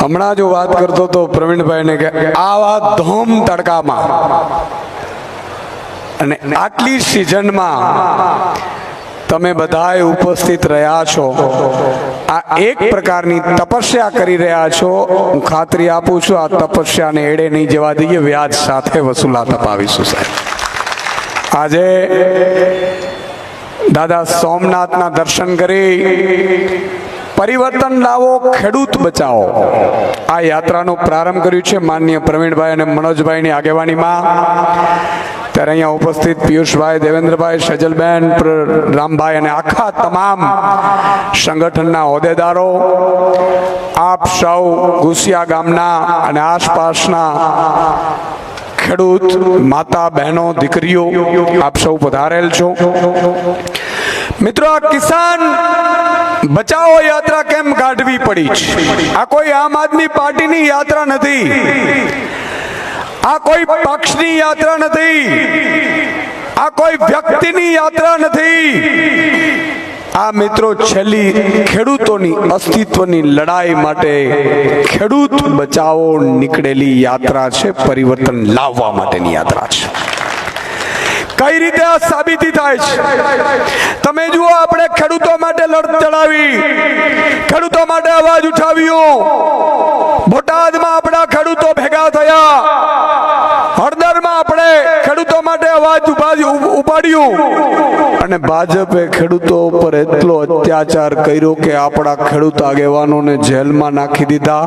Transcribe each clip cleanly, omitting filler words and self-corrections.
હમણાં જો વાત કરતો તો પ્રવીણભાઈને કે આવા ધોમ તડકામાં અને આટલી સિઝનમાં તમે બધાએ ઉપસ્થિત રહ્યા છો, આ એક પ્રકારની તપસ્યા કરી રહ્યા છો. હું ખાતરી આપું છું, આ તપસ્યાને એડે નહીં જવા દઈએ, વ્યાજ સાથે વસૂલાત અપાવીશું સાહેબ. આજે દાદા સોમનાથના દર્શન કરી પરિવર્તન લાવો, ખેડૂત બચાવો, આ યાત્રાનો પ્રારંભ કર્યું છે માનનીય પ્રવીણભાઈ અને મનોજભાઈની આગેવાનીમાં. ત્યારે અહીંયા ઉપસ્થિત પિયુષભાઈ, દેવેન્દ્રભાઈ, સજલબેન, રામભાઈ અને આખા તમામ સંગઠનના હોદ્દેદારો, આપ સૌ ઘુસિયા ગામના અને આસપાસના ખેડૂત માતા બહેનો દીકરીઓ આપ સૌ પધારેલ છો. મિત્રો, આ કિસાન બચાવો યાત્રા કેમ કાઢવી પડી છે? આ કોઈ આમ આદમી પાર્ટીની યાત્રા નથી, આ કોઈ પક્ષની યાત્રા નથી, આ કોઈ વ્યક્તિની યાત્રા નથી. આ મિત્રો છેલ્લી ખેડૂતોની અસ્તિત્વની લડાઈ માટે ખેડૂત બચાવો નીકળેલી યાત્રા છે, પરિવર્તન લાવવા માટેની યાત્રા છે. કઈ રીતે આ સાબિતી થાય છે? તમે જુઓ, આપણે ખેડૂતો માટે લડત ચડાવી, ખેડૂતો માટે અવાજ ઉઠાવ્યો. બોટાદમાં આપણા ખેડૂતો ભેગા થયા, હળદરમાં આપણે ખેડૂતો માટે અવાજ ઉપાડ્યું, અને ભાજપે ખેડૂતો ઉપર એટલો અત્યાચાર કર્યો કે આપણા ખેડૂત આગેવાનોને જેલમાં નાખી દીધા,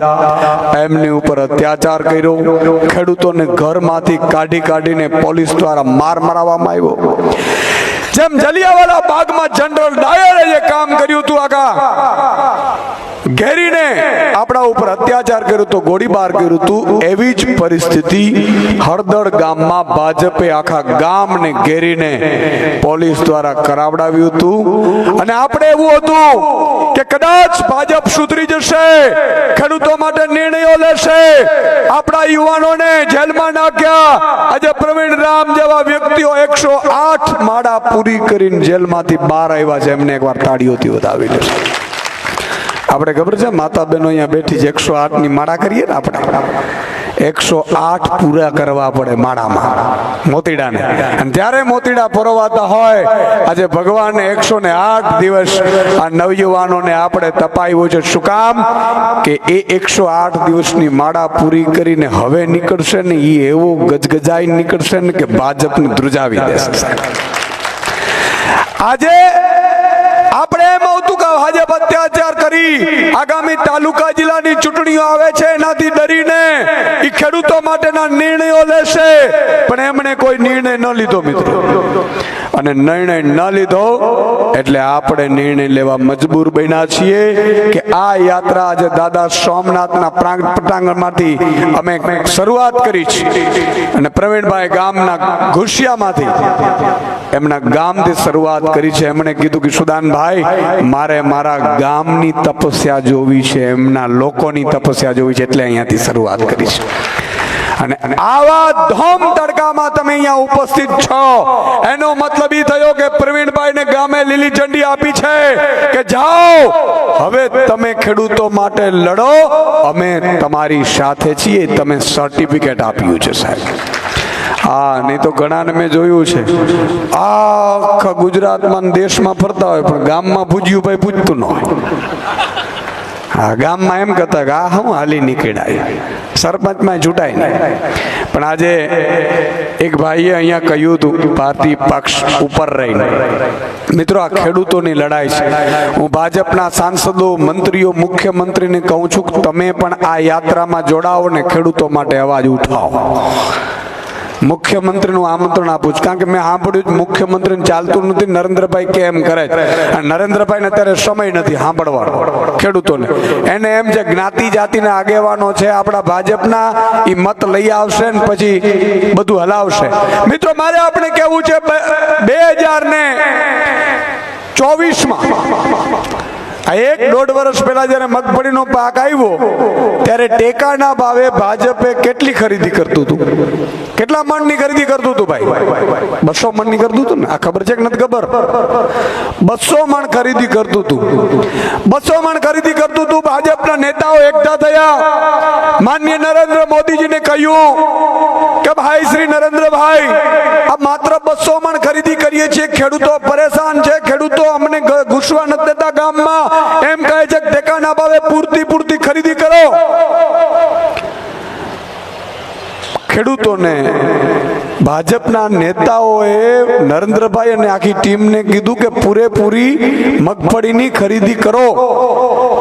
એમની ઉપર અત્યાચાર કર્યો, ખેડૂતોને ઘરમાંથી કાઢીને પોલીસ દ્વારા માર મરાવવામાં આવ્યો. જેમ જલિયાવાલા બાગમાં જનરલ ડાયરે જે કામ કર્યું હતું, આગા ઘેરીને આપણા ઉપર અત્યાચાર કર્યો તો, ગોળીબાર કર્યું હતું, એવી જ પરિસ્થિતિ હળદર ગામમાં ભાજપે આખા ગામને ઘેરીને પોલીસ દ્વારા કરાવડાવ્યું હતું. અને આપણે એવું હતું કે કદાચ ભાજપ સુધરી જશે, ખેડૂતો માટે નિર્ણયો લેશે, આપણા યુવાનોને જેલમાં નાખ્યા. આજે પ્રવીણ રામ જેવા વ્યક્તિઓ 108 માળા પૂરી કરીને જેલમાંથી બહાર આવ્યા છે, એમને એકવાર તાળીઓથી વધાવી લેશે. આપણે ખબર છે, માતા બહેનો અહીંયા બેઠી છે, 108 ની માળા કરીએ ને, આપણે 108 પૂરા કરવા પડે માળામાં મોતીડાને. અને ત્યારે મોતીડા પરોવાતા હોય, આજે ભગવાને 108 દિવસ આ નવયુવાનોને આપણે તપાવ્યો છે. શું કામ? કે એ 108 દિવસની માળા પૂરી કરીને હવે નીકળશે ને, એ એવો ગજગજાઈ નીકળશે ને કે ભાજપને ધ્રુજાવી દેશે. આજે આપણે એમ આવતું કે ભાજપ અત્યાચાર કરી આગામી તાલુકા જિલ્લાની ચૂંટણીઓ આવે છે, એનાથી ડરીને એ ખેડૂતો માટેના નિર્ણયો લેશે, પણ એમણે કોઈ નિર્ણય ન લીધો મિત્રો. અને નિર્ણય ન લીધો એટલે આપણે નિર્ણય લેવા મજબૂર બન્યા છીએ કે આ યાત્રા આજે દાદા સોમનાથના પટાંગણમાંથી અમે શરૂઆત કરી છે. અને પ્રવીણભાઈ ગામના ઘુસિયામાંથી, એમના ગામથી શરૂઆત કરી છે. એમણે કીધું કે સુદાનભાઈ, મારે મારા ગામની તપસ્યા જોવી છે, એમના લોકોની તપસ્યા જોવી છે, એટલે અહીંયાથી શરૂઆત કરી છે. અને આવા ધોમ તડકામાં તમે અહીંયા ઉપસ્થિત છો, એનો મતલબ એ થયો કે પ્રવીણભાઈને ગામે લીલી ઝંડી આપી છે કે જાઓ, હવે તમે ખેડૂતો માટે લડો, અમે તમારી સાથે છીએ. તમે સર્ટિફિકેટ આપ્યું છે સાહેબ. હા, નહીં તો ઘણાને મેં જોયું છે, આખા ગુજરાતમાં દેશમાં ફરતા હોય પણ ગામમાં પૂજ્યું ભાઈ પૂજતું ન હોય. હા, ગામમાં એમ કહેતા કે આ હું હાલી નીકળાય, સરપંચમાં ચૂંટાય નહીં. પણ આજે એક ભાઈએ અહીંયા કહ્યું હતું, ભારતીય પક્ષ ઉપર રહીને. મિત્રો, આ ખેડૂતોની લડાઈ છે. હું ભાજપના સાંસદો, મંત્રીઓ, મુખ્યમંત્રીને કહું છું કે તમે પણ આ યાત્રામાં જોડાઓ ને ખેડૂતો માટે અવાજ ઉઠાવો. મુખ્યમંત્રીનું આમંત્રણ આપું છું, કારણ કે મેં સાંભળ્યું મુખ્યમંત્રીને ચાલતું નથી, નરેન્દ્રભાઈ કેમ કરે છે. નરેન્દ્રભાઈને અત્યારે સમય નથી સાંભળવાનો ખેડૂતોને. એને એમ છે જ્ઞાતિ જાતિના આગેવાનો છે આપણા ભાજપના, એ મત લઈ આવશે ને પછી બધું હલાવશે. મિત્રો, મારે આપણે કેવું છે, 2024માં 1.5 વર્ષ પહેલા જયારે મગફળીનો પાક આવ્યો ત્યારે ટેકાના ભાવે ભાજપે કેટલી ખરીદી કરતું હતું? કેટલા મણની ખરીદી કરતું હતું ભાઈ? 200 મણની કરતું હતું ને? આ ખબર છે કે નથી ખબર? 200 મણ ખરીદી કરતું હતું. 200 મણ ખરીદી કરતું હતું. ભાજપના નેતા નેતાઓ એકઠા થયા, માનનીય નરેન્દ્ર મોદીજીને કહ્યું કે ભાઈ શ્રી નરેન્દ્રભાઈ, આ માત્ર 200 મણ ખરીદી કરીએ છીએ, ખેડૂતો પરેશાન છે, ખેડૂતો અમને ઘૂસવા નથી દેતા ગામમાં, એમ કહે છે કે ટેકાના ભાવે પૂરતી ખરીદી કરો. ખેડૂતોને ભાજપના નેતાઓએ નરેન્દ્રભાઈ અને આખી ટીમને કીધું કે પૂરેપૂરી મગફળીની ખરીદી કરો.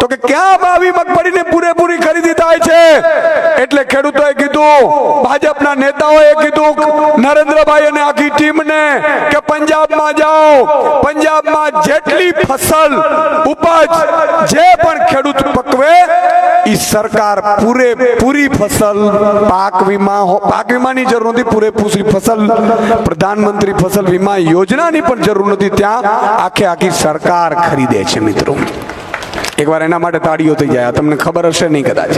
તો કે ક્યાં આવી મગફળીની પૂરેપૂરી ખરીદી થાય છે? એટલે ખેડૂતોએ કીધું, ભાજપના નેતાઓએ કીધું નરેન્દ્રભાઈ અને આખી ટીમને કે પંજાબમાં જાઓ, પંજાબમાં જેટલી ફસલ ઉપજ જે પણ ખેડૂત પકવે એ સરકાર પૂરેપૂરી ફસલ પાક વીમાની જરૂર નથી, પૂરેપૂરી ફસલ પ્રધાનમંત્રી ફસલ વીમા યોજનાની પણ જરૂર નથી, ત્યાં આખી સરકાર ખરીદે છે. મિત્રો એકવાર એના માટે તાળીઓ થઈ જાય. તમને ખબર હશે નહીં કદાચ.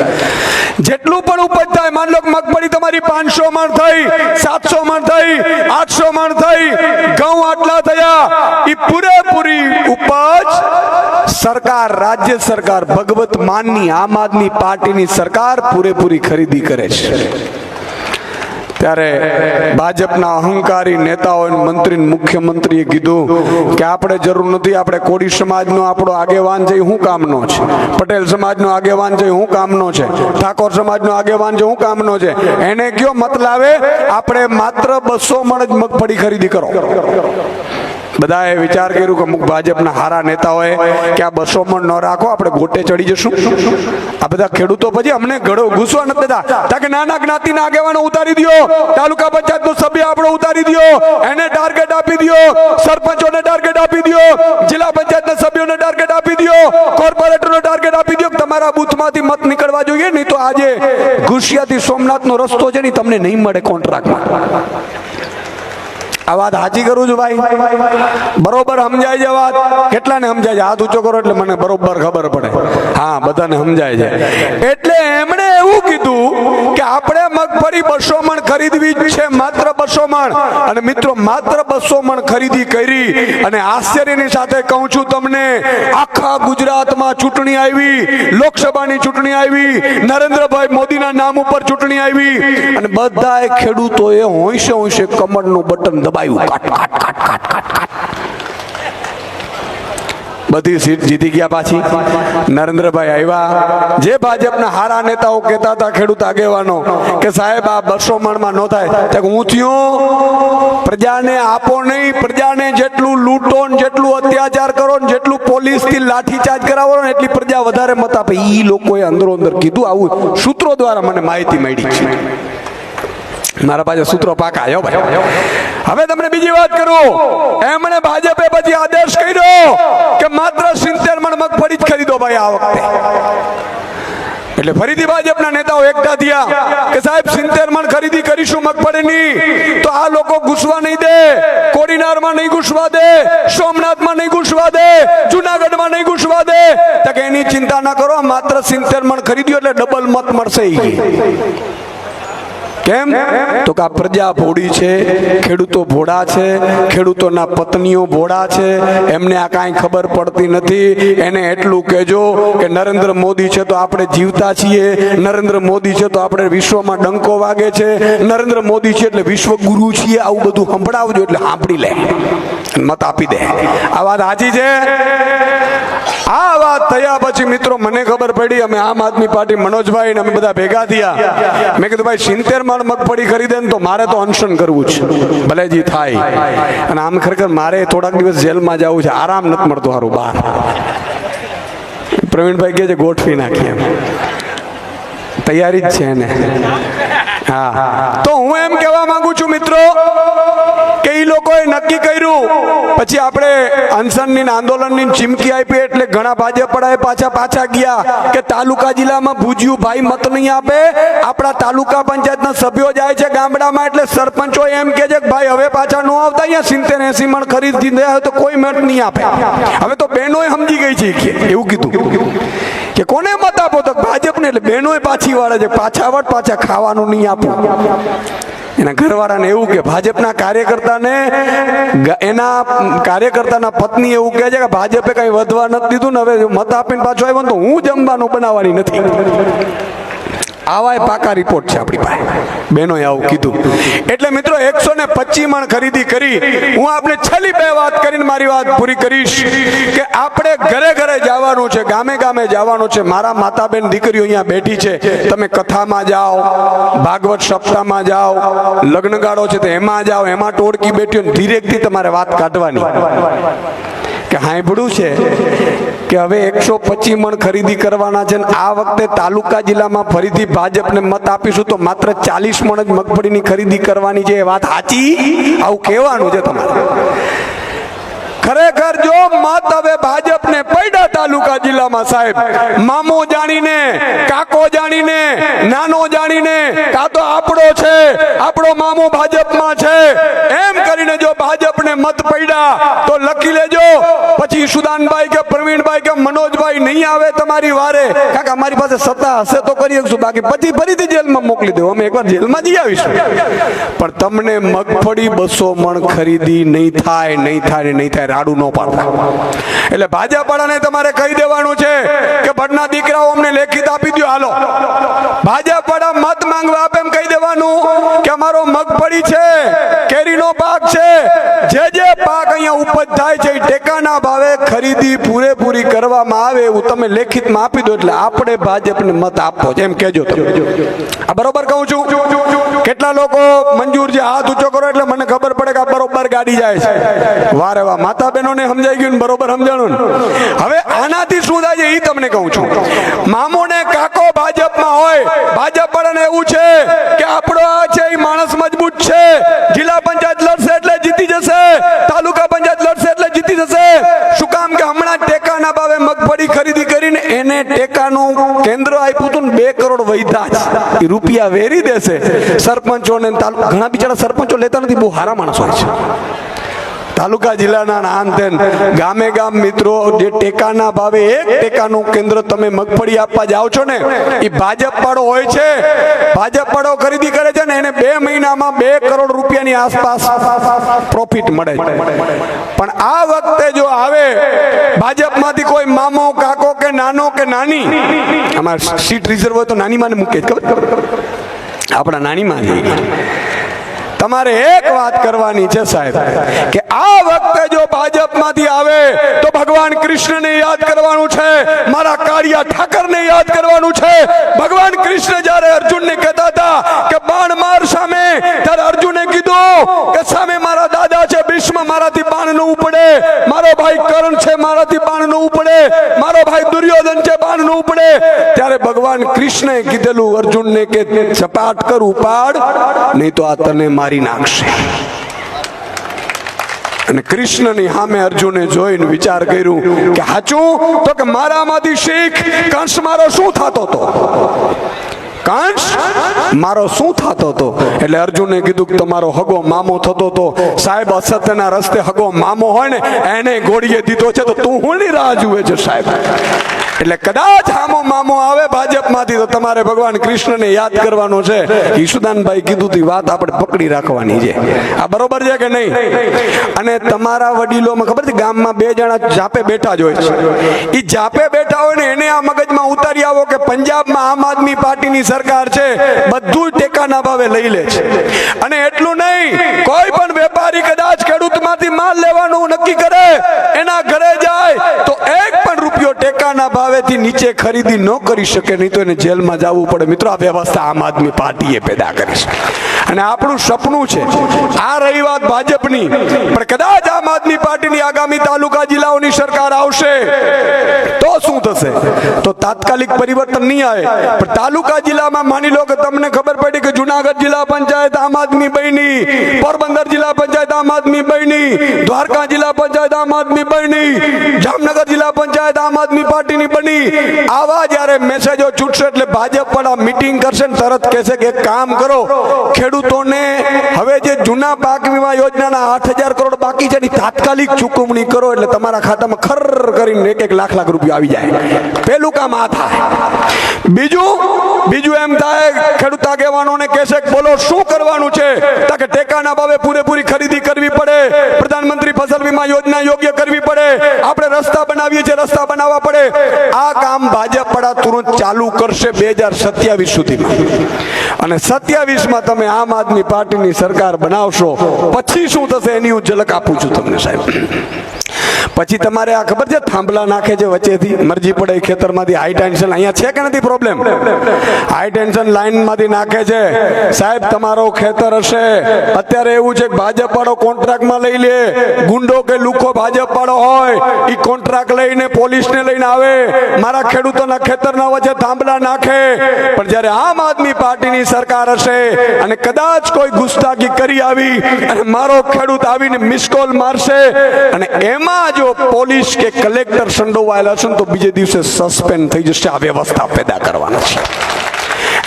જેટલું પણ ઉપજ થાય, માન લો મગફળી તમારી 500 મણ થઈ, 700 મણ થઈ, 800 મણ થઈ, ઘઉં આટલા થયા, એ પૂરેપૂરી ઉપજ સરકાર, રાજ્ય સરકાર, ભગવત માનની આમ આદમી પાર્ટીની સરકાર પૂરેપૂરી ખરીદી કરે છે. ત્યારે ભાજપના અહંકારી નેતાઓ, મંત્રી, મુખ્યમંત્રીએ કીધું કે આપણે જરૂર નથી, આપણે કોળી સમાજનો આપણો આગેવાન છે, શું કામનો છે? પટેલ સમાજનો આગેવાન છે, શું કામનો છે? ઠાકોર સમાજનો આગેવાન છે, શું કામનો છે? એને કયો મતલબ આપણે માત્ર 200 મણ જ મગફળી ખરીદી કરો. બધાએ વિચાર કર્યું કે અમુક ભાજપના હારા નેતાઓએ કે આ 200 મણ ન રાખો, આપણે ગોટે ચડી જશું. આ બધા ખેડૂતો પછી અમને ઘૂસવા નથી દેતા, કે નાના જ્ઞાતિના આગેવાનો ઉતારી દો, તાલુકા પંચાયતનો સભ્ય આપણો ઉતારી દો, એને ટાર્ગેટ આપી દો, સરપંચોને ટાર્ગેટ આપી દો, જિલ્લા પંચાયતના સભ્યોને ટાર્ગેટ આપી દો, કોર્પોરેટરનો ટાર્ગેટ આપી દો, તમારા બૂથમાંથી મત નીકળવા જોઈએ, નહીં તો આજે ઘુસિયાથી સોમનાથનો રસ્તો છે ને તમને નહીં મળે કોન્ટ્રાક્ટમાં. આ વાત સાચી કરું છું ભાઈ? બરોબર સમજાય છે વાત? કેટલાને સમજાય છે? હાથ ઊંચો કરો એટલે મને બરોબર ખબર પડે. હા, બધાને સમજાય છે. એટલે એમણે એવું કીધું કે આપણે મગફળી 200 મણ ખરીદવી છે, માત્ર 200 મણ. અને મિત્રો માત્ર 200 મણ ખરીદી કરી, અને આશ્ચર્યની સાથે કહું છું તમને, આખા ગુજરાતમાં ચૂંટણી આવી, લોકસભાની ચૂંટણી આવી, નરેન્દ્રભાઈ મોદીના નામ ઉપર ચૂંટણી આવી, અને બધાએ ખેડૂતોએ હોંશે કમળનું બટન દબાવ્યું. બધી સીટ જીતી ગયા. પાછી નરેન્દ્રભાઈ આવ્યા. જે ભાજપના હારા નેતાઓ કહેતા હતા, ખેડૂત આગેવાનો, કે સાહેબ આ 200 મણમાં ન થાય, હું થયું પ્રજાને આપો નહીં, પ્રજાને જેટલું લૂંટો ને જેટલું અત્યાચાર કરો ને જેટલું પોલીસથી લાઠીચાર્જ કરાવો ને એટલી પ્રજા વધારે મત આપે. એ લોકોએ અંદરો અંદર કીધું. આવું સૂત્રો દ્વારા મને માહિતી મળી છે. મારા પાસે સૂત્રો પાકા. હવે તમને બીજી વાત કરું. એમણે ભાજપે પછી આદેશ કર્યો કે માત્ર 70 મણ મગફળી જ ખરીદો ભાઈ આ વખતે. એટલે ફરીથી ભાજપના નેતાઓ એકઠા થયા કે સાહેબ 70 મણ ખરીદી કરીશું મગફળીની, તો આ લોકો ઘૂસવા નહીં દે, કોડીનારમાં નહીં ઘૂસવા દે, સોમનાથમાં નહીં ઘૂસવા દે, જુનાગઢમાં નહીં ઘૂસવા દે. તો કે એની ચિંતા ના કરો, માત્ર 70 મણ ખરીદ્યો એટલે ડબલ મત મળશે. કેમ? તો કે આ પ્રજા ભોળી છે, ખેડૂતો ભોળા છે, ખેડૂતોના પત્નીઓ ભોળા છે, એમને આ કાંઈ ખબર પડતી નથી. એને એટલું કહેજો કે નરેન્દ્ર મોદી છે તો આપણે જીવતા છીએ, નરેન્દ્ર મોદી છે તો આપણે વિશ્વમાં ડંકો વાગે છે, નરેન્દ્ર મોદી છે એટલે વિશ્વ ગુરુ છીએ, આવું બધું સંભળાવજો એટલે સાંભળી લે, મત આપી દે. આ વાત સાચી છે? આ વાત થયા પછી મિત્રો મને ખબર પડી, અમે આમ આદમી પાર્ટી મનોજભાઈ અમે બધા ભેગા થયા. મેં કીધું ભાઈ 70 મણ મગફળી ખરીદે ને તો મારે તો અનશન કરવું છે, ભલે જી થાય. અને આમ ખરેખર મારે થોડાક દિવસ જેલમાં જવું છે, આરામ નથી મળતો સારું બહાર. પ્રવીણભાઈ કહે છે ગોઠવી નાખીએ, એમ તૈયારી જ છે એને. હા, તો હું એમ કહેવા માંગુ છું મિત્રો કે એ લોકોએ નક્કી કર્યું, પછી આપણે અનશનની આંદોલનની ચીમકી આપી એટલે ઘણા ભાજપડાએ પાછા ગયા કે તાલુકા જિલ્લામાં ભુજ્યું ભાઈ મત નહીં આપે, આપણા તાલુકા પંચાયતના સભ્યો જાય છે ગામડામાં, એટલે સરપંચો એમ કહે છે કે ભાઈ હવે પાછા ન આવતા, અહીંયા 70-80 મણ ખરીદી દે તો કોઈ મત નહીં આપે. હવે તો બહેનોએ સમજી ગઈ છે, એવું કીધું કે કોને મત આપો, તો ભાજપને. એટલે બહેનોએ પાછી વાળે છે, પાછા ખાવાનું નહીં આપો. એના ઘરવાળાને એવું કે ભાજપના કાર્યકર્તાને એના કાર્યકર્તાના પત્ની એવું કહે છે કે ભાજપે કઈ વધવા નથી દીધું ને હવે મત આપીને પાછો આવ્યો તો હું જમવાનું બનાવવાની નથી. આવા પાકા રિપોર્ટ છે આપણી પાસે. બહેનોએ આવું કીધું. એટલે મિત્રો 125 મણ ખરીદી કરી. હું આપણે છેલ્લી 2 વાત કરીને મારી વાત પૂરી કરીશ કે આપણે ઘરે ઘરે જવાનું છે, ગામે ગામે જવાનું છે. મારા માતા બેન દીકરીઓ અહીંયા બેઠી છે. તમે કથામાં જાઓ, ભાગવત સપ્તાહમાં જાઓ, લગ્નગાળો છે તો એમાં જાઓ, એમાં ટોળકી બેઠી હોય, ધીરેકથી તમારે વાત કાઢવાની કે સાંભળ્યું છે કે હવે 125 મણ ખરીદી કરવાના છે. આ વખતે તાલુકા જિલ્લામાં ફરીથી ભાજપને મત આપીશું તો માત્ર 40 મણ જ મગફળીની ખરીદી કરવાની છે. એ વાત સાચી? આવું કહેવાનું છે તમારે. ખરેખર જો મત હવે ભાજપને પડ્યા તાલુકા જિલ્લામાં સાહેબ, મામો જાણીને, કાકો જાણીને, નાનો જાણીને, કા તો આપણો છે, આપણો મામો ભાજપમાં છે એમ કરીને જો ભાજપને મત પડ્યા તો લખી લેજો. પછી સુદાનભાઈ કે પ્રવીણભાઈ કે મનોજભાઈ નહીં આવે તમારી વારે, કારણ કે અમારી પાસે સત્તા હશે તો કરી શકશું, બાકી પછી ફરીથી જેલમાં મોકલી દો. અમે એકવાર જેલમાં જઈ આવીશું. પણ તમને મગફળી 200 મણ ખરીદી નહીં થાય, નહીં થાય, નહીં થાય. રાડું ન પાડતા. એટલે ભાજપ વાળાને તમારે કહી દેવાનું છે કે ભટના દીકરાઓ અમને લેખિત આપી દો. હાલો ભાજપ વાળા મત માંગવા આપે એમ કહી દેવાનું કે અમારો મગફળી છે, કેરીનો પાક છે, જે પાક અહીંયા ઉપજ થાય છે ટેકાના ભાવે ખરીદી પૂરેપૂરી કરવામાં આવે એવું તમે લેખિતમાં આપી દો. એટલે આપણે ભાજપને મત આપો છે એમ કહેજો. આ બરોબર કહું છું? કેટલા લોકો મંજૂર છે? હાથ ઊંચો કરો એટલે મને ખબર પડે કે આ બરોબર ગાડી જાય છે. વારે વાહ, માતા બહેનોને સમજાઈ ગયું, બરોબર સમજાણું. હવે આનાથી શું થાય છે એ તમને કહું છું. મામો ને કાકો ભાજપમાં હોય, ભાજપ વાળાને એવું છે કે આપણો આ છે એ માણસ મજબૂત છે, જિલ્લા પંચાયત લડશે એટલે જીતી જશે, તાલુકા પંચાયત લડશે એટલે જીતી જશે. શું કામ? કે હમણાં ટેકાના ભાવે મગફળી ખરીદી કરીને એને ટેકાનું કેન્દ્ર આપ્યું હતું ને 2 કરોડ વૈધા છે. એ રૂપિયા વેરી દેશે સરપંચોને. ઘણા બિચારા સરપંચો લેતા નથી, બહુ સારા માણસ હોય છે તાલુકા જિલ્લાના નાન ગામે ગામ. મિત્રો જે ટેકાના ભાવે 1 ટેકાનું કેન્દ્ર તમે મગફળી આપવા જાઓ છો ને એ ભાજપ વાળો હોય છે. ભાજપ વાળો ખરીદી કરે છે ને એને 2 મહિનામાં 2 કરોડ રૂપિયાની આસપાસ પ્રોફિટ મળે છે. પણ આ વખતે જો આવે ભાજપમાંથી કોઈ મામો, કાકો કે નાનો કે નાની, અમારે સીટ રિઝર્વ હોય તો નાની માને મૂકે જ, ખબર? આપણા નાની માં તમારે એક વાત કરવાની છે સાહેબ કે આ વખતે જો ભાજપમાંથી આવે તો ભગવાન કૃષ્ણને યાદ કરવાનું છે, મારા કાળિયા ઠાકરને યાદ કરવાનું છે. ભગવાન કૃષ્ણ જ્યારે અર્જુનને કહેતા હતા કે બાણ માર સામે, ત્યારે અર્જુને કીધું કે સામે મારા દાદા છે ભીષ્મ, મારાથી બાણ ન ઉપડે. મારો ભાઈ કર્ણ છે, મારાથી બાણ ન ઉપડે. મારો ભાઈ દુર્યોધન છે, બાણ ન ઉપડે. ત્યારે ભગવાન કૃષ્ણએ કીધેલું અર્જુનને કે સપાટ કર, ઉપાડ, નહીં તો આ તને મારી નાખશે. અને કૃષ્ણની સામે અર્જુને જોઈને વિચાર કર્યું કે સાચું તો કે મારામાંથી શીખ. કંસ મારો શું થતો હતો? કંસ મારો શું થતો હતો? એટલે અર્જુને કીધું કે તમારો હગો મામો થતો હતો. સાહેબ અસત્યના રસ્તે હગો મામો હોય ને એને ગોળીએ દીધો છે તો તું હું ની રાહ જુએ છે સાહેબ? એટલે કદાચ આમો મામો આવે ભાજપમાંથી તો તમારે ભગવાન કૃષ્ણને યાદ કરવાનો છે. ઈશુદાનભાઈ કીધું હતી વાત આપણે પકડી રાખવાની છે. આ બરોબર છે કે નહીં? અને તમારા વડીલોમાં ખબર છે ગામમાં 2 જણા જાપે બેઠા જ હોય છે. એ જાપે બેઠા હોય ને એને આ મગજમાં ઉતારી આવો કે પંજાબમાં આમ આદમી પાર્ટીની સરકાર છે, બધું ટેકાના ભાવે લઈ લે છે. અને એટલું નહીં, કોઈ પણ વેપારી કદાચ ખેડૂતમાંથી માલ લેવાનું નક્કી કરે, એના ઘરે જાય તો 1 પણ રૂપિયો ટેકાના ભાવેથી નીચે ખરીદી ન કરી શકે, નહીં તો એને જેલમાં જવું પડે. મિત્રો આ વ્યવસ્થા આમ આદમી પાર્ટીએ પેદા કરી છે અને આપણું સપનું છે. આ રહી વાત ભાજપની, પણ કદાચ આમ આદમી પાર્ટીની આગામી તાલુકા જિલ્લાઓની સરકાર આવશે તો શું થશે? તો તાત્કાલિક પરિવર્તન નહીં આવે, પણ તાલુકા જિલ્લામાં માની લો કે તમને ખબર પડી કે જુનાગઢ જિલ્લા પંચાયત આમ આદમી બની, પોરબંદર જિલ્લા પંચાયત આમ આદમી બની, દ્વારકા જિલ્લા પંચાયત આમ આદમી બની, જામનગર જિલ્લા પંચાયત આમ આદમી પાર્ટીની બની. આવા જ્યારે મેસેજો છૂટશે એટલે ભાજપ વાળા મીટિંગ કરશે ને તરત કહેશે કે એક કામ કરો, ખેડૂતોને હવે જે જૂના પાક વીમા યોજનાના 8,000 કરોડ બાકી બાકી છે એની તાત્કાલિક ચૂકવણી કરો એટલે તમારા ખાતામાં ખર કરીને 1-1 લાખ રૂપિયા આવી જાય. પેલું કામ આ થાય. બીજું એમ થાય ખેડૂત આગેવાનોને કહેશે કે બોલો શું કરવાનું છે, કે ટેકાના ભાવે પૂરેપૂરી ખરીદી કરવી પડે, પ્રધાનમંત્રી ફસલ વીમા યોજના યોગ્ય કરવી પડે, આપણે રસ્તા બનાવીએ છીએ રસ્તા બનાવવા પડે. આ કામ ભાજપ વાળા તુરંત ચાલુ કરશે 2027 સુધીમાં, અને 27માં તમે આમ આદમી પાર્ટીની સરકાર બનાવશો. પછી શું થશે એની હું ઝલક આપું છું તમને સાહેબ. પછી તમારે આ ખબર છે થાંભલા નાખે છે વચ્ચેથી, મરજી પડે ખેતરમાંથી હાઈ ટેન્શન અહીંયા છે કે નથી પ્રોબ્લેમ, હાઈ ટેન્શન લાઈનમાંથી નાખે છે સાહેબ. તમારો ખેતર હશે, અત્યારે એવું છે કે ભાજપ વાળો કોન્ટ્રાક્ટમાં લઈ લે, ગુંડો કે લુખો ભાજપ વાળો હોય એ કોન્ટ્રાક્ટ લઈને પોલીસને લઈને આવે, મારા ખેડૂતોના ખેતરના વચ્ચે થાંભલા નાખે. પણ જ્યારે આમ આદમી પાર્ટીની સરકાર હશે અને કદાચ કોઈ ગુસ્તાખી કરી આવી અને મારો ખેડૂત આવીને મિસકોલ મારશે અને એમાં જો પોલીસ કે કલેક્ટર સંડોવાયેલા છે તો બીજે દિવસે સસ્પેન્ડ થઈ જશે. આ વ્યવસ્થા પેદા કરવાના છે.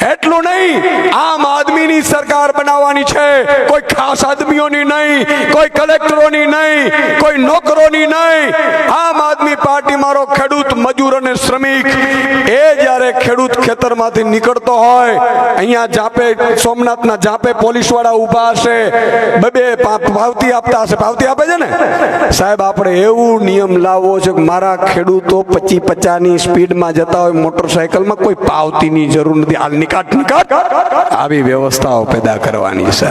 એટલું નહીં, આમ આદમીની સરકાર બનાવવાની છે, કોઈ ખાસ આદમીઓની નહીં, કોઈ કલેક્ટરોની નહીં, કોઈ નોકરોની નહીં. આમ આદમી પાર્ટી મારો ખેડૂત, મજૂર અને શ્રમિક એ જ્યારે ખેડૂત ખેતરમાંથી નીકળતો હોય, અહીંયા જાપે સોમનાથના જાપે પોલીસ વાળા ઊભા હશે, બે પાવતી આપતા હશે, પાવતી આપે છે ને સાહેબ. આપણે એવું નિયમ લાવવો છે કે મારા ખેડૂતો 25-50ની સ્પીડમાં જતા હોય મોટરસાયકલમાં, કોઈ પાવતીની જરૂર નથી. હાલ નિકાટ આવી વ્યવસ્થાઓ પેદા કરવાની છે.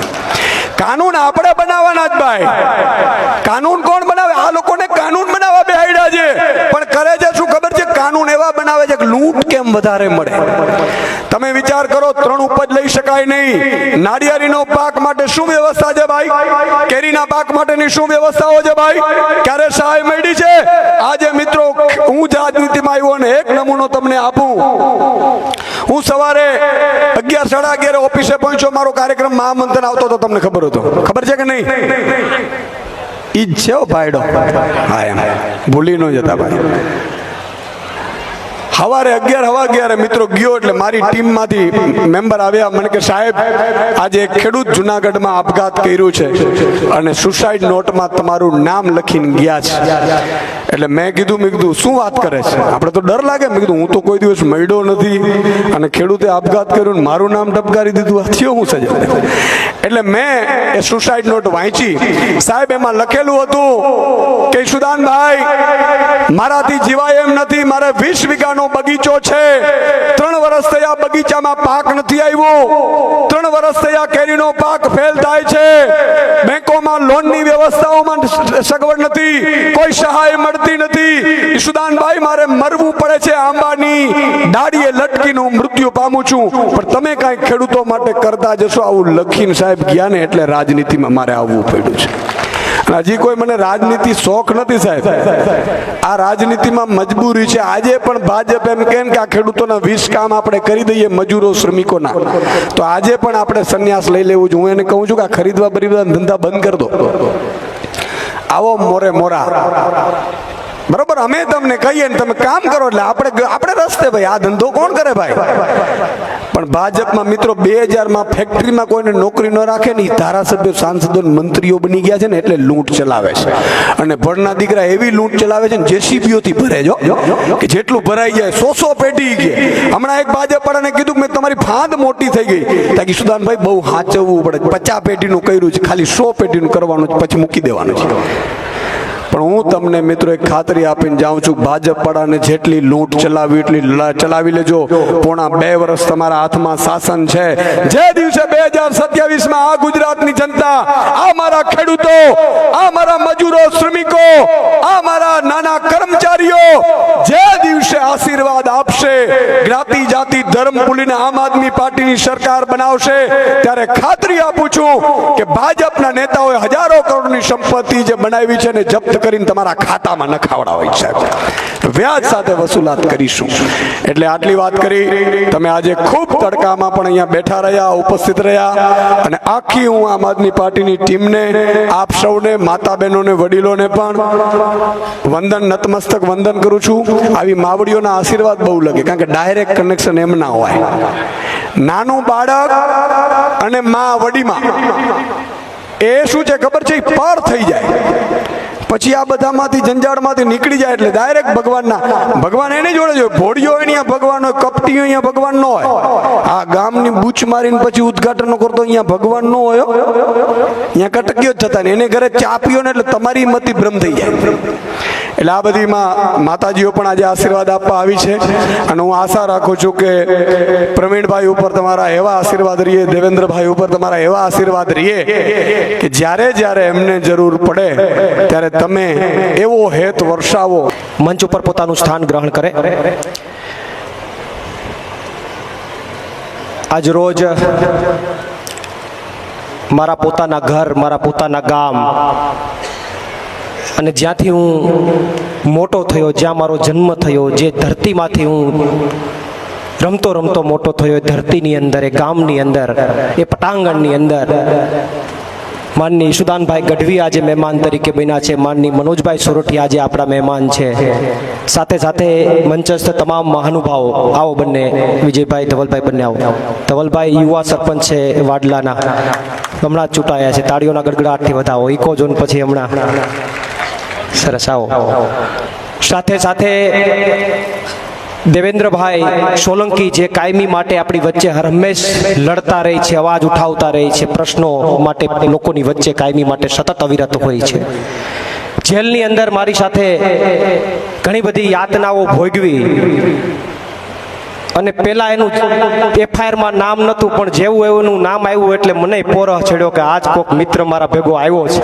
કાનૂન આપણે બનાવવાના જ ભાઈ. કાનૂન કોણ બનાવે? આ લોકોને કાનૂન બનાવવા બેહાડ્યા છે, પણ કરે છે શું ખબર છે? કાનૂન એવા બનાવે છે કે લૂંટ કેમ વધારે મળે. તમે વિચાર કરો, 3 ઉપજ લઈ શકાય નહીં. નાળિયેરીનો પાક માટે શું વ્યવસ્થા છે ભાઈ? કેરીના પાક માટેની શું વ્યવસ્થાઓ છે ભાઈ? ક્યારે સહાય મળી છે? આજે મિત્રો હું જ રાજનીતિમાં આવ્યો ને એક નમૂનો તમને આપું. હું સવારે 11-11:30 ઓફિસે પહોંચ્યો. મારો કાર્યક્રમ મહામંથન આવતો હતો, તમને ખબર છે કે નહીં? ઈ જ છે ભાઈડો. હા એમ ભૂલી ન જતા ભાઈ. સવારે 11 મિત્રો ગયો એટલે મારી ટીમમાંથી મેમ્બર આવ્યા, મને કે સાહેબ આજે એક ખેડૂત જુનાગઢમાં આપઘાત કર્યું છે અને સુસાઇડ નોટમાં તમારું નામ લખીને ગયા છે. એટલે મેં કીધું શું વાત કરે છે? આપણે તો ડર લાગે. મેં કીધું હું તો કોઈ દિવસ મળ્યો નથી અને ખેડૂતે આપઘાત કર્યો ને મારું નામ ટપકારી દીધું, આ થયો હું સજા? એટલે મેં એ સુસાઇડ નોટ વાંચી. સાહેબ એમાં લખેલું હતું કે સુદાનભાઈ મારાથી જીવાય એમ નથી, મારે 20 વીઘાનો બગીચો છે, 3 વર્ષ થયા બગીચામાં પાક નથી આવ્યો, 3 વર્ષ થયા કેરીનો પાક ફેલ થાય છે, બેંકોમાં લોનની વ્યવસ્થાઓમાં સગવડ નથી, કોઈ સહાય મળતી નથી. ઈશુદાનભાઈ મારે મરવું પડે છે, આંબાની ડાળીએ લટકીને હું મૃત્યુ પામું છું, પણ તમે કાંઈ ખેડૂતો માટે કરતા જશો. આવું લખીને સાહેબ ગયા ને એટલે રાજનીતિમાં મારે આવવું પડ્યું છે. હજી કોઈ મને રાજનીતિ શોખ નથી સાહેબ, આ રાજનીતિમાં મજબૂરી છે. આજે પણ ભાજપ એમ કેમ કે આ ખેડૂતોના 20 કામ આપણે કરી દઈએ મજૂરો શ્રમિકોના, તો આજે પણ આપણે સંન્યાસ લઈ લેવું જોઈએ. હું એને કહું છું કે આ ખરીદવા બરીદવા ધંધા બંધ કરી દો, આવો મોરે મોરા. બરોબર, અમે તમને કહીએ ને તમે કામ કરો એટલે આપણે રસ્તે ભાઈ. આ ધંધો કોણ કરે ભાઈ? પણ ભાજપમાં મિત્રો 2000માં ફેક્ટરીમાં કોઈને નોકરી ન રાખે ને, ધારાસભ્યો સાંસદો મંત્રીઓ બની ગયા છે ને એટલે લૂંટ ચલાવે છે. અને ભણના દીકરા એવી લૂંટ ચલાવે છે ને જેસીબીઓથી ભરે જો કે જેટલું ભરાઈ જાય 100 પેટી ગયા. હમણાં એક ભાજપ વાળાને કીધું મેં તમારી ફાંદ મોટી થઈ ગઈ, તાકી સુદાનભાઈ બહુ હાચવવું પડે. 50 પેટીનું કર્યું છે, ખાલી 100 પેટીનું કરવાનું છે, પછી મૂકી દેવાનું છે. પણ હું તમને મિત્રો એક ખાતરી આપીને જાઉં છું, ભાજપ વાળાને જેટલી લૂંટ ચલાવી એટલી ચલાવી લેજો. પોણા 2 વર્ષ તમારા હાથમાં શાસન છે. જે દિવસે 2027માં આ ગુજરાતની જનતા, આ મારા ખેડૂતો, આ મારા મજૂરો શ્રમિકો, આ મારા નાના કર્મચારીઓ જે દિવસે આશીર્વાદ આપશે, જ્ઞાતિ જાતિ ધર્મ ભૂલીને આમ આદમી પાર્ટીની સરકાર બનાવશે, ત્યારે ખાતરી આપું છું કે ભાજપના નેતાઓએ હજારો કરોડની સંપત્તિ જે બનાવી છે ને જપ્ત કરીને તમારા ખાતામાં નખાવડાવી છે, વ્યાજ સાથે વસૂલાત કરીશું. એટલે આટલી વાત કરી. તમે આજે ખૂબ તડકામાં પણ અહીંયા બેઠા રહ્યા, ઉપસ્થિત રહ્યા, અને આખી હું આમ આદમી પાર્ટીની ટીમને, આપ સૌને, માતા બહેનોને, વડીલોને પણ વંદન, નતમસ્તક વંદન કરું છું. આવી માવડીઓના આશીર્વાદ બહુ લાગે, કારણ કે ડાયરેક્ટ કનેક્શન એમ ના હોય. નાનું બાળક અને માં વડીમાં એ શું છે ખબર છે? પાર થઈ જાય પછી આ બધામાંથી જંજાળમાંથી નીકળી જાય એટલે ડાયરેક્ટ ભગવાન એની જોડે જ હોય. ભોળિયો અહીંયા ભગવાન હોય, કપટીઓ અહીંયા ભગવાન ન હોય. આ ગામની બૂચ મારીને પછી ઉદ્ઘાટન કરતો અહીંયા ભગવાન ન હોય. અહીંયા કટકીઓ જ થતા ને એને ઘરે ચા પીઓ ને એટલે તમારી મતિ ભ્રમ થઈ જાય. એટલે આ બધીમાં માતાજીઓ પણ આજે આશીર્વાદ આપવા આવી છે અને હું આશા રાખું છું કે પ્રવીણભાઈ ઉપર તમારા એવા આશીર્વાદ રહીએ, દેવેન્દ્રભાઈ ઉપર તમારા એવા આશીર્વાદ રહીએ કે જ્યારે જ્યારે એમને જરૂર પડે ત્યારે તમે એવો હેત વર્ષાવો. મંચ ઉપર પોતાનું સ્થાન ગ્રહણ કરે. આજ રોજ મારા પોતાના ઘર, મારા પોતાના ગામ અને જ્યાંથી હું મોટો થયો, જ્યાં મારો જન્મ થયો, જે ધરતીમાંથી હું રમતો રમતો મોટો થયો, એ ધરતીની અંદર, એ ગામની અંદર, એ પટાંગણની અંદર માનની ઈશુદાનભાઈ ગઢવી આજે મહેમાન તરીકે બન્યા છે. માનની મનોજભાઈ સોરઠી આજે આપણા મહેમાન છે. સાથે સાથે મંચસ્થ તમામ મહાનુભાવો, આવો બંને વિજયભાઈ, ધવલભાઈ બંને આવો. ધવલભાઈ યુવા સરપંચ છે વાડલાના, હમણાં જ ચૂંટાયા છે. તાળીઓના ગડગડાટથી વધાવો. ઇકો ઝોન પછી હમણાં સરસ, આવો. સાથે સાથે દેવેન્દ્રભાઈ સોલંકી જે કાયમી માટે આપણી વચ્ચે હરહંમેશ લડતા રહે છે, અવાજ ઉઠાવતા રહે છે, પ્રશ્નો માટે લોકોની વચ્ચે કાયમી માટે સતત અવિરત હોય છે. જેલની અંદર મારી સાથે ઘણી બધી યાતનાઓ ભોગવી અને પેલા એનું એફઆઈઆરમાં નામ નહોતું, પણ જેવું એનું નામ આવ્યું એટલે મને પોરહ ચડ્યો કે આજ કોક મિત્ર મારા ભેગો આવ્યો છે.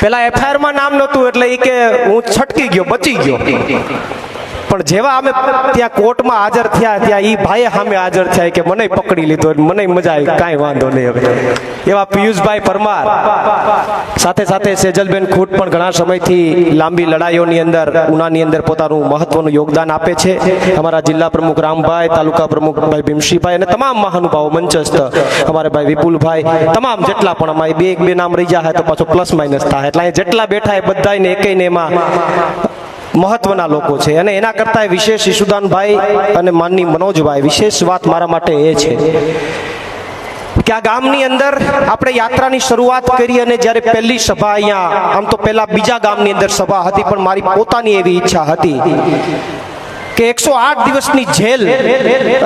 પેલા એફઆઈઆરમાં નામ નહોતું એટલે એ કે હું છટકી ગયો, બચી ગયો. પણ જેવા અમે ત્યાં કોર્ટમાં હાજર થયા ત્યાં એ ભાઈએ સામે હાજર થયા કે મને પકડી લીધો, મને મજા આવી, કાંઈ વાંધો નહીં. હવે એવા પિયુષભાઈ પરમાર, સાથે સાથે સેજલબેન ખૂટ પણ ઘણા સમયથી લાંબી લડાઈઓની અંદર, ઉનાની અંદર પોતાનું મહત્વનું યોગદાન આપે છે. અમારા જિલ્લા પ્રમુખ રામભાઈ, તાલુકા પ્રમુખ ભાઈ ભીમશીભાઈ અને તમામ મહાનુભાવો મંચસ્થ અમારે ભાઈ વિપુલભાઈ, તમામ જેટલા પણ અમારી બે નામ રહી જાય તો પાછો પ્લસ માઇનસ થાય એટલે જેટલા બેઠા એ બધાને એકઈને એમાં મહત્વના લોકો છે. અને એના કરતાં વિશેષ ઈશુદાનભાઈ અને માનની મનોજભાઈ, વિશેષ વાત મારા માટે એ છે કે આ ગામની અંદર આપણે યાત્રાની શરૂઆત કરી અને જ્યારે પહેલી સભા અહીંયા, આમ તો પહેલા બીજા ગામની અંદર સભા હતી, પણ મારી પોતાની એવી ઈચ્છા હતી કે 108 દિવસની જેલ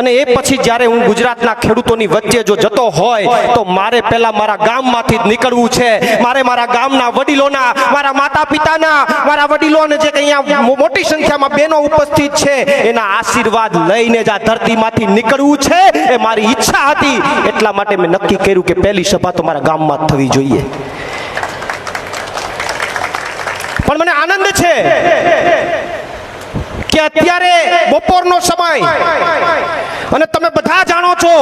અને એ પછી જ્યારે હું ગુજરાતના ખેડૂતોની વચ્ચે જો જતો હોય તો મારે પહેલા મારા ગામમાંથી જ નીકળવું છે. મારે મારા ગામના વડીલોના, મારા માતા પિતાના, મારા વડીલોને જે અહીંયા મોટી સંખ્યામાં બહેનો ઉપસ્થિત છે એના આશીર્વાદ લઈને જ આ ધરતીમાંથી નીકળવું છે. એ મારી ઈચ્છા હતી. એટલા માટે મેં નક્કી કર્યું કે પહેલી સભા તો મારા ગામમાં જ થવી જોઈએ. પણ મને આનંદ છે કે અત્યારે બપોરનો સમય અને તમે બધા જાણો છો,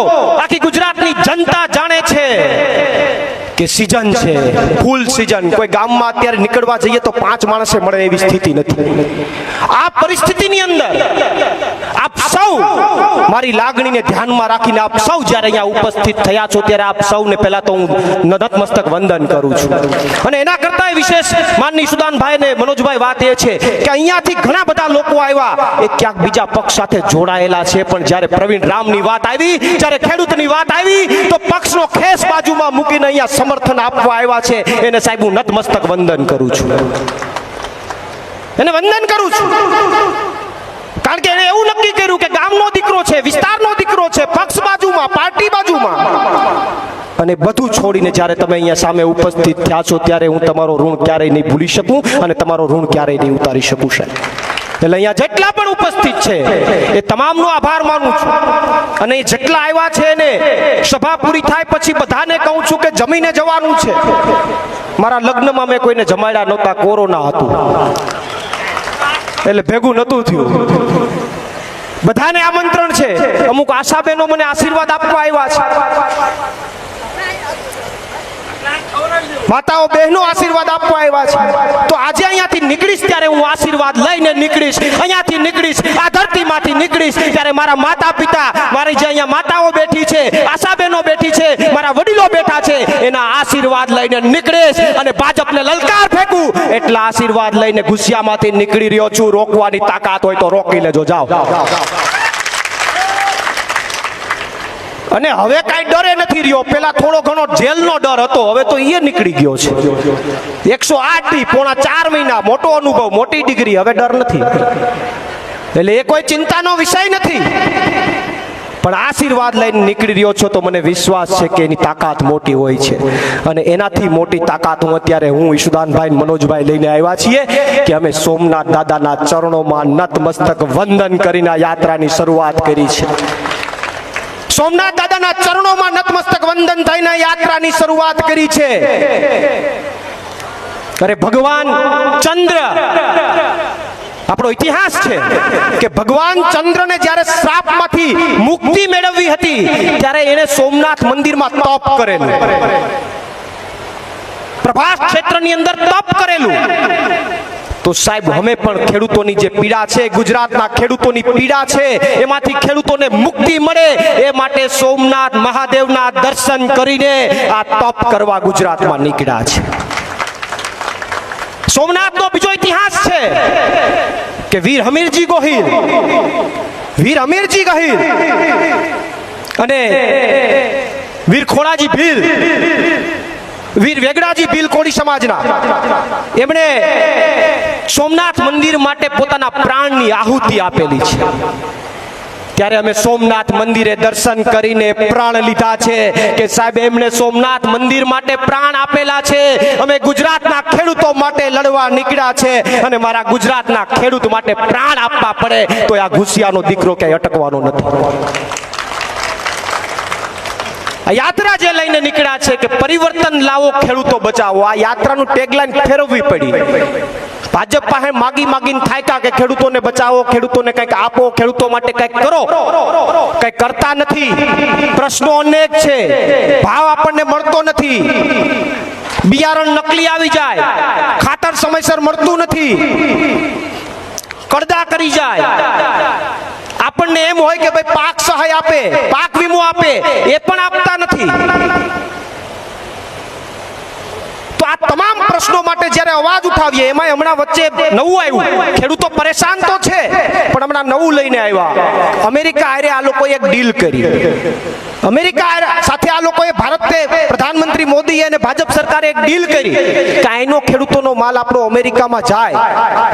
આખી ગુજરાતની જનતા જાણે છે કે સીઝન છે, ફૂલ સીઝન. કોઈ ગામમાં અત્યારે નીકળવા જઈએ તો 5 માણસે મળે એવી સ્થિતિ નથી. આ પરિસ્થિતિની અંદર આપ સૌ મારી લાગણીને ધ્યાનમાં રાખીને આપ સૌ જ્યારે અહીંયા ઉપસ્થિત થયા છો ત્યારે આપ સૌને પહેલા તો હું નતમસ્તક વંદન કરું છું. અને એના કરતા વિશેષ માનની સુદાનભાઈ ને મનોજભાઈ વાત એ છે કે અહીંયાથી ઘણા બધા લોકો આવ્યા, એ ક્યાંક બીજા પક્ષ સાથે જોડાયેલા છે, પણ જ્યારે પ્રવીણ રામની વાત આવી, જ્યારે ખેડૂતની વાત આવી તો પક્ષનો ખેસ બાજુમાં મૂકીને અહીંયા સમર્થન આપવા આવ્યા છે. એને સાહેબ હું નતમસ્તક વંદન કરું છું, એને વંદન કરું છું. કારણ કે એને એવું નક્કી કર્યું કે ગામનો દીકરો છે, વિસ્તારનો દીકરો છે, પક્ષ બાજુમાં, પાર્ટી બાજુમાં, અને બધું છોડીને જ્યારે તમે અહીંયા સામે ઉપસ્થિત થયા છો ત્યારે હું તમારો ઋણ ક્યારેય નહીં ભૂલી શકું અને તમારો ઋણ ક્યારેય નહીં ઉતારી શકું સાહેબ. એટલે અહીંયા જેટલા પણ ઉપસ્થિત છે એ તમામનો આભાર માનું છું. અને જેટલા આવ્યા છે એને સભા પૂરી થાય પછી બધાને કહું છું કે જમીને જવાનું છે. મારા લગ્નમાં મેં કોઈને જમાડ્યા નહોતા, કોરોના હતું એટલે ભેગું નહોતું થયું. બધાને આમંત્રણ છે. અમુક આશાબેનો મને આશીર્વાદ આપવા આવ્યા છે, માતાઓ બહેનો આશીર્વાદ આપવા આવ્યા છે. તો આજે અહીંયાથી નીકળીશ ત્યારે હું આશીર્વાદ લઈને નીકળીશ. અહીંયાથી નીકળીશ, આ ધરતીમાંથી નીકળીશ ત્યારે મારા માતા પિતા, મારી જે અહીંયા માતાઓ બેઠી છે, આશાબેનો બેઠી છે, મારા વડીલો બેઠા છે, એના આશીર્વાદ લઈને નીકળીશ અને ભાજપને લલકાર ફેંકું એટલા આશીર્વાદ લઈને ગુસ્સામાંથી નીકળી રહ્યો છું. રોકવાની તાકાત હોય તો રોકી લેજો, જાઓ. અને હવે કાંઈ ડરે નથી રહ્યો. પેલા થોડો ઘણો જેલનો ડર હતો, હવે તો એ નીકળી ગયો છે. 108 દી, પોણા 4 મહિના, મોટો અનુભવ, મોટી ડિગ્રી, હવે ડર નથી. એટલે એ કોઈ ચિંતાનો વિષય નથી. પણ આશીર્વાદ લઈને નીકળી રહ્યો છો તો મને વિશ્વાસ છે કે એની તાકાત મોટી હોય છે. અને એનાથી મોટી તાકાત અત્યારે હું ઈશુદાનભાઈ ને મનોજભાઈ લઈને આવ્યા છીએ કે અમે સોમનાથ દાદાના ચરણોમાં નતમસ્તક વંદન કરીને આ યાત્રાની શરૂઆત કરી છે. સોમનાથ દાદાના ચરણોમાં નતમસ્તક વંદન થઈને યાત્રાની શરૂઆત કરી છે. અરે ભગવાન ચંદ્ર, આપણો ઇતિહાસ છે કે ભગવાન ચંદ્રને જ્યારે શ્રાપમાંથી મુક્તિ મેળવવી હતી ત્યારે એણે સોમનાથ મંદિરમાં તપ કરેલું, પ્રભાસ ક્ષેત્રની અંદર તપ કરેલું. તો સાહેબ અમે પણ ખેડૂતોની જે પીડા છે, ગુજરાતના ખેડૂતોની પીડા છે, એમાંથી ખેડૂતોને મુક્તિ મળે એ માટે સોમનાથ મહાદેવના દર્શન કરીને આ તપ કરવા ગુજરાતમાં નીકળ્યા છે. સોમનાથનો બીજો ઇતિહાસ છે કે વીર હમીરજી ગોહિલ અને વીર ખોડાજી ભીલ, વીર વેગડાજી ભીલ કોળી સમાજના, એમણે સોમનાથ મંદિર માટે પોતાના પ્રાણની આહુતિ આપેલી છે. ત્યારે અમે સોમનાથ મંદિરે દર્શન કરીને પ્રાણ લીધા છે કે સાહેબ એમણે સોમનાથ મંદિર માટે પ્રાણ આપેલા છે. અમે ગુજરાતના ખેડૂતો માટે લડવા નીકળ્યા છે અને મારા ગુજરાતના ખેડૂત માટે પ્રાણ આપવા પડે તો આ ઘુસિયાનો દીકરો ક્યાંય અટકવાનો નથી. આ યાત્રા જે લઈને નીકળ્યા છે કે પરિવર્તન લાવો, ખેડૂતો બચાવો, આ યાત્રાનું ટેગલાઈન ફેરવવી પડી. ભાજપ પાસે માગીને થાક્યા કે ખેડૂતોને બચાવો, ખેડૂતોને કંઈક આપો, ખેડૂતો માટે કંઈક કરો. કંઈક કરતા નથી. પ્રશ્નો અનેક છે, ભાવ આપણને મળતો નથી, બિયારણ નકલી આવી જાય, ખાતર સમયસર મળતું નથી, કડદા કરી જાય. આપણને એમ હોય કે ભાઈ પાક સહાય આપે, પાક વીમો આપે, એ પણ આપતા નથી. તો આ તમામ પ્રશ્નો માટે જ્યારે અવાજ ઉઠાવીએ, એમાં હમણાં વચ્ચે નવું આવ્યું, ખેડૂતો પરેશાન તો છે પણ હમણાં નવું લઈને આવ્યા. અમેરિકા હારે આ લોકોએ એક ડીલ કરી. અમેરિકા સાથે આ લોકોએ, ભારતે, પ્રધાનમંત્રી મોદી અને ભાજપ સરકારે એક ડીલ કરી કે અહીંનો ખેડૂતોનો માલ આપણો અમેરિકામાં જાય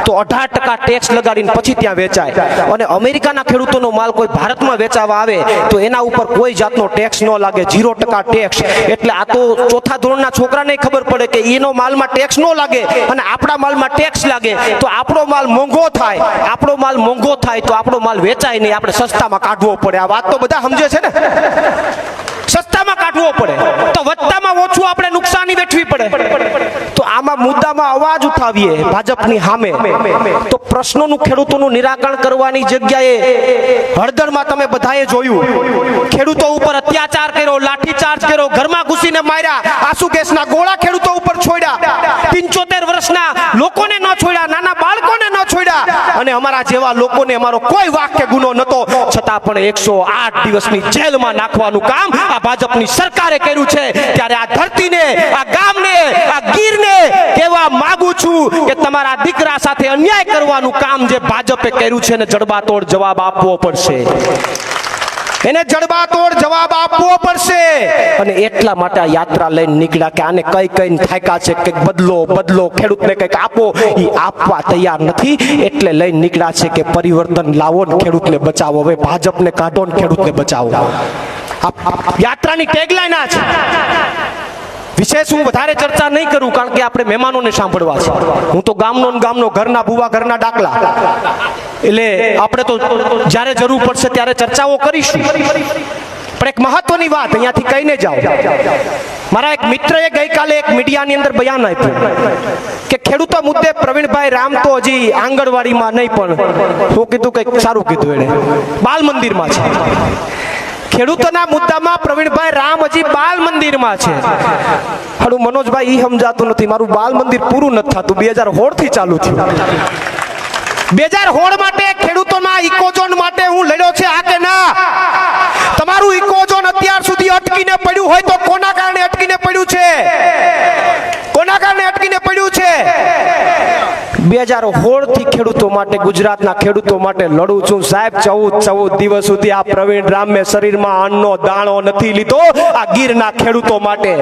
તો 18% ટેક્સ લગાડીને પછી ત્યાં વેચાય, અને અમેરિકાના ખેડૂતોનો માલ કોઈ ભારતમાં વેચાવા આવે તો એના ઉપર કોઈ જાતનો ટેક્સ ન લાગે, 0% ટેક્સ. એટલે આ તો ચોથા ધોરણના છોકરાને ખબર પડે કે એનો માલમાં ટેક્સ ન લાગે અને આપણા માલમાં ટેક્સ લાગે તો આપણો માલ મોંઘો થાય, આપણો માલ મોંઘો થાય તો આપણો માલ વેચાય નહીં, આપણે સસ્તામાં કાઢવો પડે. આ વાત તો બધા સમજે છે ને? સસ્તામાં કાઢવો પડે તો વધતામાં ઓછું આપણે નુકસાની વેઠવી પડે. તો આમાં મુદ્દામાં અવાજ ઉઠાવીએ ભાજપની સામે તો પ્રશ્નોનું, ખેડૂતોનું નિરાકરણ કરવાની જગ્યાએ હળદરમાં તમે બધાએ જોયું, ખેડૂતો ઉપર અત્યાચાર કર્યો, લાઠીચાર્જ કર્યો, ઘરમાં ઘૂસીને માર્યા, આંસુ ગેસના ગોળા ખેડૂતો ઉપર છોડ્યા, 75 વર્ષના લોકોને ન છોડ્યા, નાના બાળકોને ન છોડ્યા, અને અમારા જેવા લોકોને અમારો કોઈ વાક કે ગુનો નતો, છતાં પણ 108 દિવસની જેલમાં નાખવાનું કામ આ ભાજપની સરકારે કર્યું છે. ત્યારે આ ધરતીને, આ ગામને, આ ગીરને કહેવા માંગુ છું કે તમારા દીકરા સાથે અન્યાય કરવાનું કામ જે ભાજપે કર્યું છે ને જડબાતોડ જવાબ આપવો પડશે. એને જડબાતોડ જવાબ આપવો પડશે. અને એટલા માટે આ યાત્રા લઈને નીકળ્યા કે આને કઈ થાક્યા છે કે બદલો, ખેડૂતને કંઈક આપો, એ આપવા તૈયાર નથી. એટલે લઈને નીકળ્યા છે કે પરિવર્તન લાવો ને ખેડૂતને બચાવો. હવે ભાજપને કાઢો ને ખેડૂતને બચાવો. યાત્રાની ટેગલાઈન આ છે. વિશેષ હું વધારે ચર્ચા નહીં કરું કારણ કે આપણે મહેમાનોને સાંભળવા છે. હું તો ગામનો ઘરના ભૂવા, ઘરના ડાકલા, એટલે આપણે તો જ્યારે જરૂર પડશે ત્યારે ચર્ચાઓ કરીશું. પણ એક મહત્વની વાત અહીંયાથી કહીને જાઓ. મારા એક મિત્રએ ગઈકાલે એક મીડિયાની અંદર બયાન આપ્યું કે ખેડૂતો મુદ્દે પ્રવીણભાઈ રામ તો હજી આંગણવાડીમાં નહીં, પણ શું કીધું, કંઈક સારું કીધું એને, બાલ મંદિરમાં છે. ખેડૂતોના મુદ્દામાં પ્રવીણભાઈ રામ હજી બાલ મંદિરમાં છે. હાડું મનોજભાઈ, ઈ સમજાતું નથી, મારું બાલ મંદિર પૂરું નથી થતું. 2016 થી ચાલુ થયું. 2016 માટે ખેડૂતોના ઇકોઝોન માટે હું લડ્યો છે, આ કે ના? તમારું ઇકોઝોન અત્યાર સુધી અટકીને પડ્યું હોય તો કોના કારણે અટકીને પડ્યું છે? કોના કારણે અટકીને પડ્યું છે? 2016 થી ખેડૂતો માટે, ગુજરાતના ખેડૂતો માટે લડું છું સાહેબ. 14 દિવસ સુધી આ પ્રવીણ રામે શરીરમાં અન્નનો દાણો નથી લીધો આ ગીરના ખેડૂતો માટે.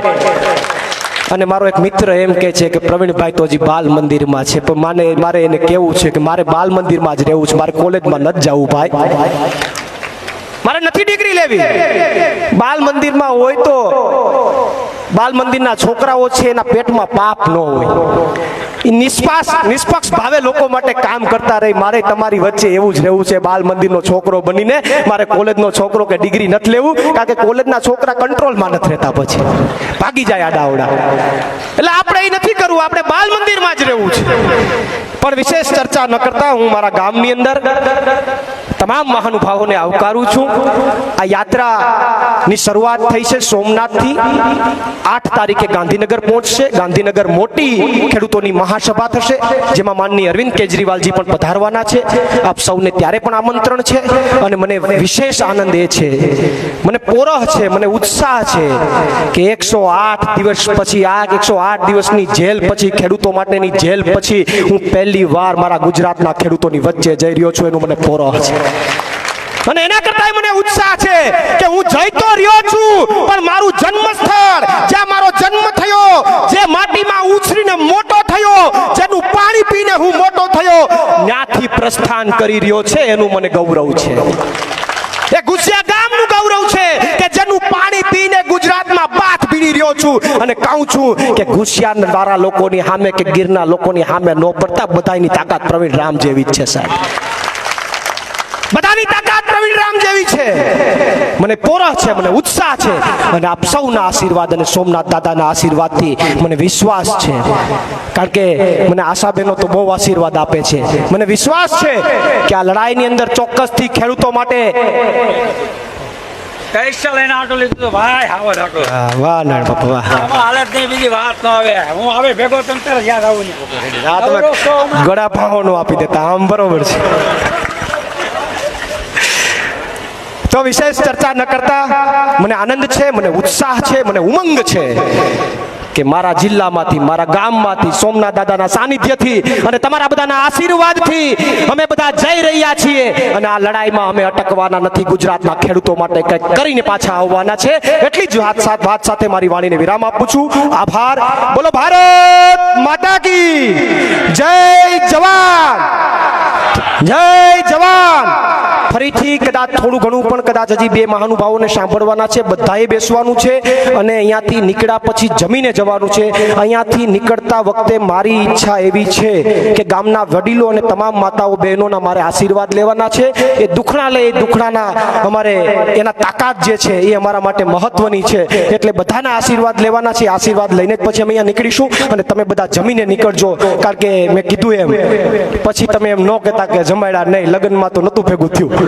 અને મારો એક મિત્ર એમ કહે છે કે પ્રવીણભાઈ તો હજી બાલ મંદિરમાં છે, પણ મારે એને કહેવું છે કે મારે બાલ મંદિરમાં જ રહેવું છે, મારે કોલેજમાં નથી જવું ભાઈ, મારે નથી ડિગ્રી લેવી. બાલ મંદિરમાં હોય તો બાલ મંદિરના છોકરાઓ છે એના પેટમાં પાપ ન હોય, એ નિષ્પક્ષ ભાવે લોકો માટે કામ કરતા રહી. મારે તમારી વચ્ચે એવું જ રહેવું છે બાલ મંદિરનો છોકરો બનીને. મારે કોલેજનો છોકરો કે ડિગ્રી નથી લેવું, કારણ કે કોલેજના છોકરા કંટ્રોલમાં નથી રહેતા, પછી ભાગી જાય આડાવડા. એટલે આપણે એ નથી કરવું, આપણે બાલ મંદિરમાં જ રહેવું છે. પણ વિશેષ ચર્ચા ન કરતા હું મારા ગામની અંદર તમામ મહાનુભાવોને આવકારું છું. આ યાત્રાની શરૂઆત થઈ છે સોમનાથથી, 8 તારીખે ગાંધીનગર પહોંચશે. ગાંધીનગર મોટી ખેડૂતોની મહાસભા થશે, જેમાં માનનીય અરવિંદ કેજરીવાલજી પણ પધારવાના છે. આપ સૌને ત્યારે પણ આમંત્રણ છે. અને મને વિશેષ આનંદ એ છે, મને પોરહ છે, મને ઉત્સાહ છે કે 108 દિવસ પછી, આ 108 દિવસની જેલ પછી, ખેડૂતો માટેની જેલ પછી હું પહેલી વાર મારા ગુજરાતના ખેડૂતોની વચ્ચે જઈ રહ્યો છું. એનું મને પોરહ છે. અને એના કરતા મને ઉત્સાહ છે કે હું જઈ તો રહ્યો છું, પણ મારું જન્મ સ્થળ, જ્યાં મારો જન્મ થયો, જે માટીમાં ઉછરીને મોટો થયો, જેનું પાણી પીને હું મોટો થયો, ત્યાંથી પ્રસ્થાન કરી રહ્યો છે, એનું મને ગૌરવ છે. એ ગુસિયા ગામનું ગૌરવ છે કે જેનું પાણી પીને ગુજરાતમાં બાથ ભીડી રહ્યો છું. અને કહું છું કે ગુસિયા વાળા લોકોની સામે કે ગીરના લોકોની સામે ન પડતા બધાની તાકાત પ્રવીણ રામ જેવી જ છે સાહેબ. બધાની તાકાત પ્રવીણ રામ જેવી છે. મને પોરહ છે, મને ઉત્સાહ છે. અને આપ સૌના આશીર્વાદ અને સોમનાથ દાદાના આશીર્વાદથી મને વિશ્વાસ છે, કારણ કે મને આશાબેનો તો બહુ આશીર્વાદ આપે છે. મને વિશ્વાસ છે કે આ લડાઈની અંદર ચોક્કસથી ખેડૂતો માટે પૈસા લઈને આટો લીધું તો ભાઈ હાવર આટો. વાહ નારાયણ બાપા વાહ. આમાં હાલત નહીં, બીજી વાત ન આવે. હું આવે ભેગો તને તરત યાદ આવું નહીં. આ તમે ગળા ભાવોનું આપી દેતા, આમ બરોબર છે. તો વિશેષ ચર્ચા ન કરતા મને આનંદ છે, મને ઉત્સાહ છે, મને ઉમંગ છે કે મારા જિલ્લામાંથી, મારા ગામમાંથી, સોમનાથ દાદાના સાનિધ્યથી અને તમારા બધાના આશીર્વાદથી અમે બધા જઈ રહ્યા છીએ. અને આ લડાઈમાં અમે અટકવાના નથી. ગુજરાતના ખેડૂતો માટે કંઈક કરીને પાછા આવવાના છે. એટલી જ વાત સાથે મારી વાણીને વિરામ આપું છું. આભાર. બોલો ભારત માતા કી જય. જવાન જય જવાન. ફરીથી કદાચ થોડું ઘણું પણ કદાચ હજી 2 મહાનુભાવોને સાંભળવાના છે. બધાએ બેસવાનું છે અને અહીંયાથી નીકળ્યા પછી જમીને જવાનું છે. અહીંયાથી નીકળતા વખતે મારી ઈચ્છા એવી છે કે ગામના વડીલો અને તમામ માતાઓ બહેનોના મારે આશીર્વાદ લેવાના છે. એ દુખણા લે, એ દુખણાના અમારે એના તાકાત જે છે એ અમારા માટે મહત્વની છે. એટલે બધાના આશીર્વાદ લેવાના છે. આશીર્વાદ લઈને જ પછી અમે અહીંયા નીકળીશું. અને તમે બધા જમીને નીકળજો, કારણ કે મેં કીધું એમ પછી તમે એમ ન કહેતા કે જમાડ્યા નહીં, લગ્નમાં તો નહોતું ભેગું થયું.